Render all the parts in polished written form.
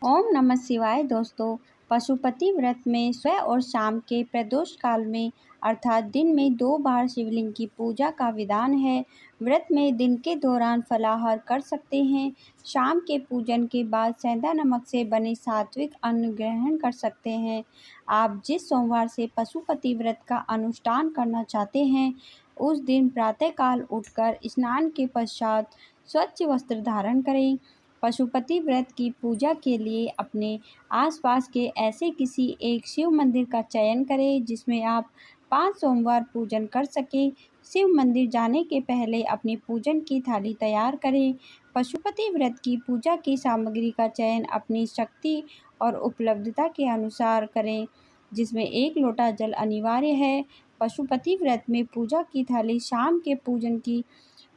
ओम नमः शिवाय दोस्तों। पशुपति व्रत में सुबह और शाम के प्रदोष काल में अर्थात दिन में 2 बार शिवलिंग की पूजा का विधान है। व्रत में दिन के दौरान फलाहार कर सकते हैं। शाम के पूजन के बाद सेंधा नमक से बने सात्विक अन्न ग्रहण कर सकते हैं। आप जिस सोमवार से पशुपति व्रत का अनुष्ठान करना चाहते हैं, उस दिन प्रातःकाल उठकर स्नान के पश्चात स्वच्छ वस्त्र धारण करें। पशुपति व्रत की पूजा के लिए अपने आसपास के ऐसे किसी एक शिव मंदिर का चयन करें जिसमें आप 5 सोमवार पूजन कर सकें। शिव मंदिर जाने के पहले अपनी पूजन की थाली तैयार करें। पशुपति व्रत की पूजा की सामग्री का चयन अपनी शक्ति और उपलब्धता के अनुसार करें, जिसमें 1 लोटा जल अनिवार्य है। पशुपति व्रत में पूजा की थाली शाम के पूजन की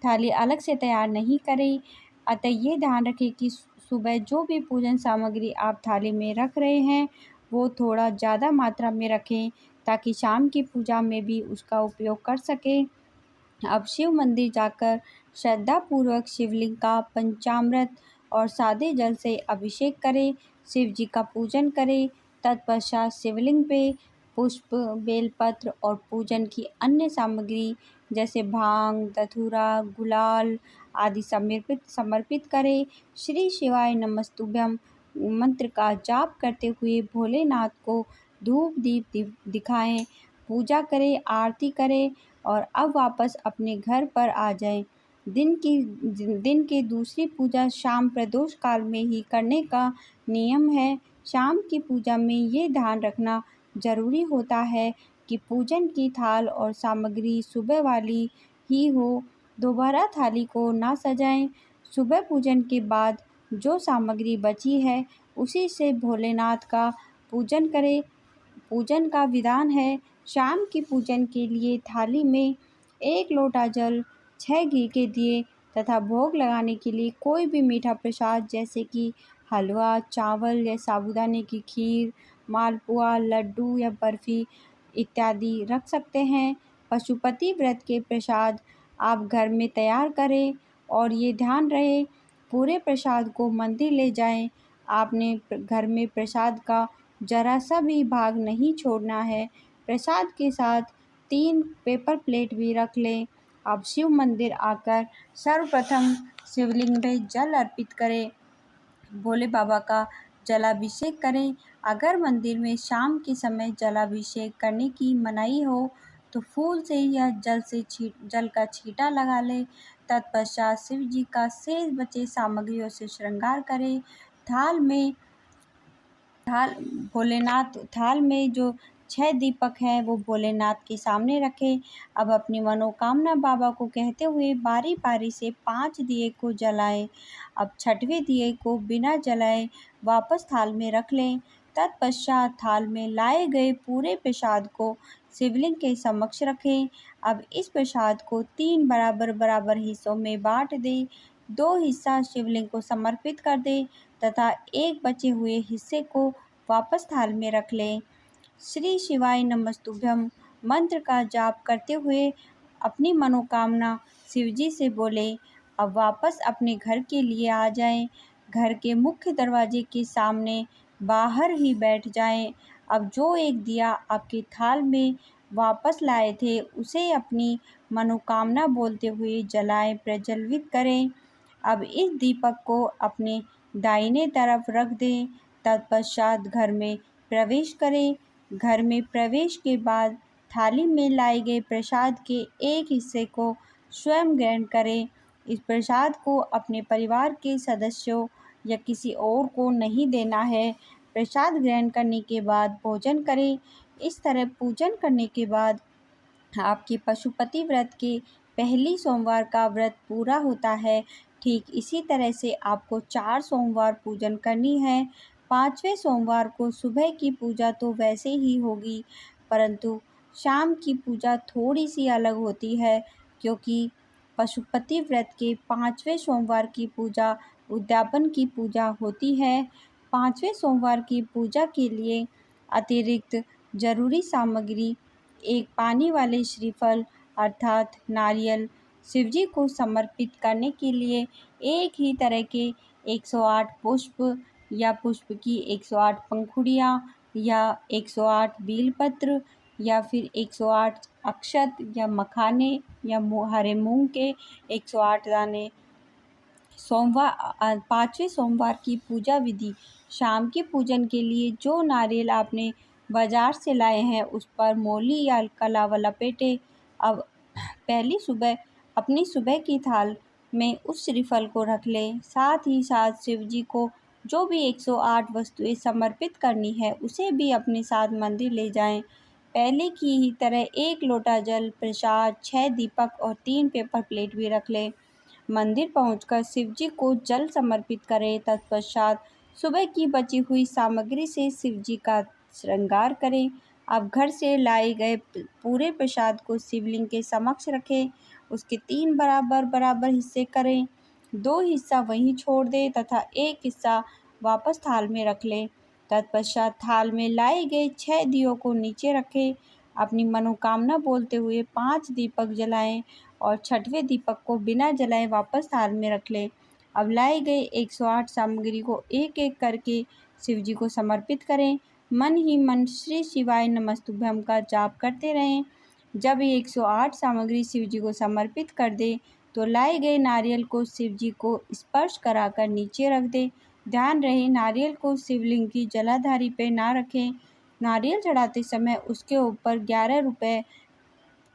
थाली अलग से तैयार नहीं करें। अतः ये ध्यान रखें कि सुबह जो भी पूजन सामग्री आप थाली में रख रहे हैं, वो थोड़ा ज़्यादा मात्रा में रखें ताकि शाम की पूजा में भी उसका उपयोग कर सकें। अब शिव मंदिर जाकर श्रद्धापूर्वक शिवलिंग का पंचामृत और सादे जल से अभिषेक करें। शिव जी का पूजन करें। तत्पश्चात शिवलिंग पे पुष्प, बेलपत्र और पूजन की अन्य सामग्री जैसे भांग, धतूरा, गुलाल आदि समर्पित करें। श्री शिवाय नमस्तुभ्यम मंत्र का जाप करते हुए भोलेनाथ को धूप दीप दिखाएं, पूजा करें, आरती करें और अब वापस अपने घर पर आ जाएं। दिन की दूसरी पूजा शाम प्रदोष काल में ही करने का नियम है। शाम की पूजा में ये ध्यान रखना जरूरी होता है कि पूजन की थाल और सामग्री सुबह वाली ही हो, दोबारा थाली को ना सजाएं। सुबह पूजन के बाद जो सामग्री बची है उसी से भोलेनाथ का पूजन करें। पूजन का विधान है, शाम की पूजन के लिए थाली में 1 लोटा जल, 6 घी के दिए तथा भोग लगाने के लिए कोई भी मीठा प्रसाद जैसे कि हलवा, चावल या साबूदाने की खीर, मालपुआ, लड्डू या बर्फ़ी इत्यादि रख सकते हैं। पशुपति व्रत के प्रसाद आप घर में तैयार करें और ये ध्यान रहे पूरे प्रसाद को मंदिर ले जाएं। आपने घर में प्रसाद का जरा सा भी भाग नहीं छोड़ना है। प्रसाद के साथ 3 पेपर प्लेट भी रख लें। अब शिव मंदिर आकर सर्वप्रथम शिवलिंग में जल अर्पित करें, भोले बाबा का जलाभिषेक करें। अगर मंदिर में शाम के समय जलाभिषेक करने की मनाही हो तो फूल से या जल का छींटा लगा लें। तत्पश्चात शिव जी का शेष बचे सामग्रियों से श्रृंगार करें। थाल में जो 6 दीपक हैं वो भोलेनाथ के सामने रखें। अब अपनी मनोकामना बाबा को कहते हुए बारी बारी से 5 दिए को जलाएं। अब 6वें दिए को बिना जलाए वापस थाल में रख लें। तत्पश्चात थाल में लाए गए पूरे प्रसाद को शिवलिंग के समक्ष रखें। अब इस प्रसाद को 3 बराबर हिस्सों में बांट दें। 2 हिस्सा शिवलिंग को समर्पित कर दें तथा एक बचे हुए हिस्से को वापस थाल में रख लें। श्री शिवाय नमस्तुभ्यम मंत्र का जाप करते हुए अपनी मनोकामना शिवजी से बोले। अब वापस अपने घर के लिए आ जाएं। घर के मुख्य दरवाजे के सामने बाहर ही बैठ जाएं। अब जो एक दिया आपकी थाल में वापस लाए थे उसे अपनी मनोकामना बोलते हुए जलाएं, प्रज्वलित करें। अब इस दीपक को अपने दाहिने तरफ रख दें। तत्पश्चात घर में प्रवेश करें। घर में प्रवेश के बाद थाली में लाए गए प्रसाद के एक हिस्से को स्वयं ग्रहण करें। इस प्रसाद को अपने परिवार के सदस्यों या किसी और को नहीं देना है। प्रसाद ग्रहण करने के बाद भोजन करें। इस तरह पूजन करने के बाद आपके पशुपति व्रत के पहली सोमवार का व्रत पूरा होता है। ठीक इसी तरह से आपको 4 सोमवार पूजन करनी है। 5वें सोमवार को सुबह की पूजा तो वैसे ही होगी, परंतु शाम की पूजा थोड़ी सी अलग होती है, क्योंकि पशुपति व्रत के 5वें सोमवार की पूजा उद्यापन की पूजा होती है। 5वें सोमवार की पूजा के लिए अतिरिक्त जरूरी सामग्री 1 पानी वाले श्रीफल अर्थात नारियल, शिवजी को समर्पित करने के लिए एक ही तरह के 108 पुष्प, या पुष्प की 108 पंखुड़ियाँ या 108 बीलपत्र या फिर 108 अक्षत या मखाने या हरे मूंग के 108 दाने। सोमवार 5वें सोमवार की पूजा विधि। शाम के पूजन के लिए जो नारियल आपने बाजार से लाए हैं उस पर मोली या कलावा लपेटे। अब पहली सुबह अपनी सुबह की थाल में उस श्रीफल को रख लें। साथ ही साथ शिव जी को जो भी 108 वस्तुएं समर्पित करनी है उसे भी अपने साथ मंदिर ले जाएं। पहले की ही तरह 1 लोटा जल, प्रसाद, 6 दीपक और 3 पेपर प्लेट भी रख लें। मंदिर पहुंचकर शिव जी को जल समर्पित करें। तत्पश्चात सुबह की बची हुई सामग्री से शिव जी का श्रृंगार करें। अब घर से लाए गए पूरे प्रसाद को शिवलिंग के समक्ष रखें। उसके 3 बराबर बराबर हिस्से करें। 2 हिस्सा वहीं छोड़ दें तथा 1 हिस्सा वापस थाल में रख लें। तत्पश्चात थाल में लाए गए 6 दियों को नीचे रखें। अपनी मनोकामना बोलते हुए 5 दीपक जलाएं और 6वें दीपक को बिना जलाए वापस थाल में रख लें। अब लाए गए 108 सामग्री को एक एक करके शिव जी को समर्पित करें। मन ही मन श्री शिवाय नमस्तुभ्यम का जाप करते रहें। जब ये 108 सामग्री शिव जी को समर्पित कर दें तो लाए गए नारियल को शिव जी को स्पर्श कराकर नीचे रख दें। ध्यान रहे नारियल को शिवलिंग की जलाधारी पे ना रखें। नारियल चढ़ाते समय उसके ऊपर 11 रुपये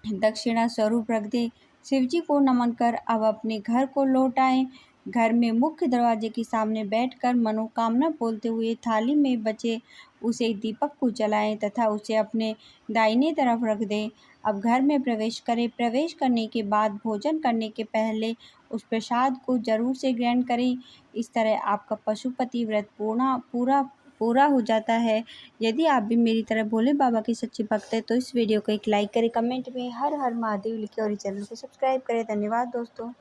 दक्षिणा स्वरूप रख दें। शिव जी को नमन कर अब अपने घर को लौट आएं। घर में मुख्य दरवाजे के सामने बैठकर मनोकामना बोलते हुए थाली में बचे उस एक दीपक को जलाएं तथा उसे अपने दाहिने तरफ रख दें। अब घर में प्रवेश करें। प्रवेश करने के बाद भोजन करने के पहले उस प्रसाद को जरूर से ग्रहण करें। इस तरह आपका पशुपति व्रत पूरा हो जाता है। यदि आप भी मेरी तरह भोले बाबा के सच्चे भक्त हैं तो इस वीडियो को एक लाइक करें, कमेंट में हर हर महादेव लिखें और इस चैनल को सब्सक्राइब करें। धन्यवाद दोस्तों।